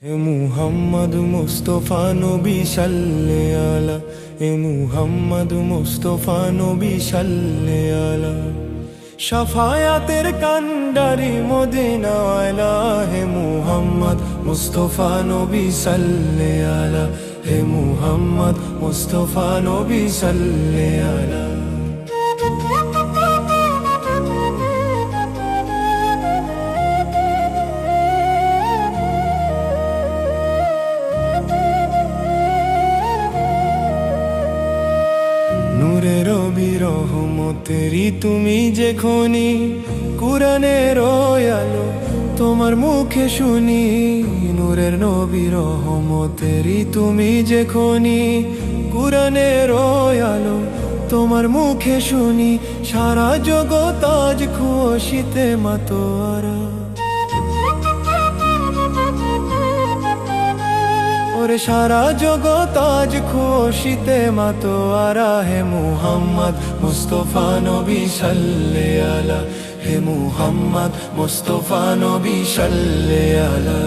মুহাম্মদ মুস্তফা নবী সাল্লে আলা, মুহাম্মদ মুস্তফা নবী সাল্লে আলা। শাফায়াতের কান্ডারি মদিনা ওয়ালা, হে মুহাম্মদ মুস্তফা নবী সাল্লে আলা, হে মুহাম্মদ মুস্তফা নবী সাল্লে আলা। নূরের রহমতেরি তুমি যে খনি, কুরআনের আলো তোমার মুখে শুনি। নূরের নবী রহমতেরি তুমি যে খনি, কুরআনের আলো তোমার মুখে শুনি। সারা জগৎ আজ খুশিতে মাতোয়ারা, ওরে সারা জগৎ আজ খুশিতে মাতোয়ারা। হে মুহাম্মদ মুস্তফা নবী সাল্লে আলা, হে মুহাম্মদ মুস্তফা নবী সাল্লে আলা।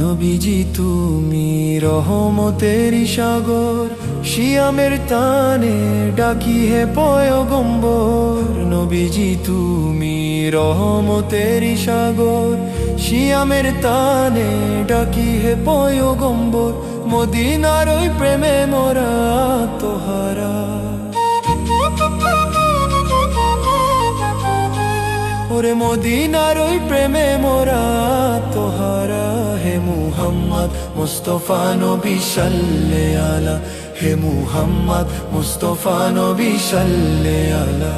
নবীজি তুমি রহমতেরি সাগর, শিয়ামের তানে ডাকি হে পয়গম্বর। নবীজি তুমি রহমতেরি সাগর, শিয়ামের তানে ডাকি হে পয়গম্বর। মদিনার ওই প্রেমে মোরা তোহারা, ওরে মদিনার ওই প্রেমে মোরা তোহারা। হে মুহাম্মদ মুস্তফা নবী সাল্লে আলা, হে মুহাম্মদ মুস্তফা নবী সাল্লে আলা।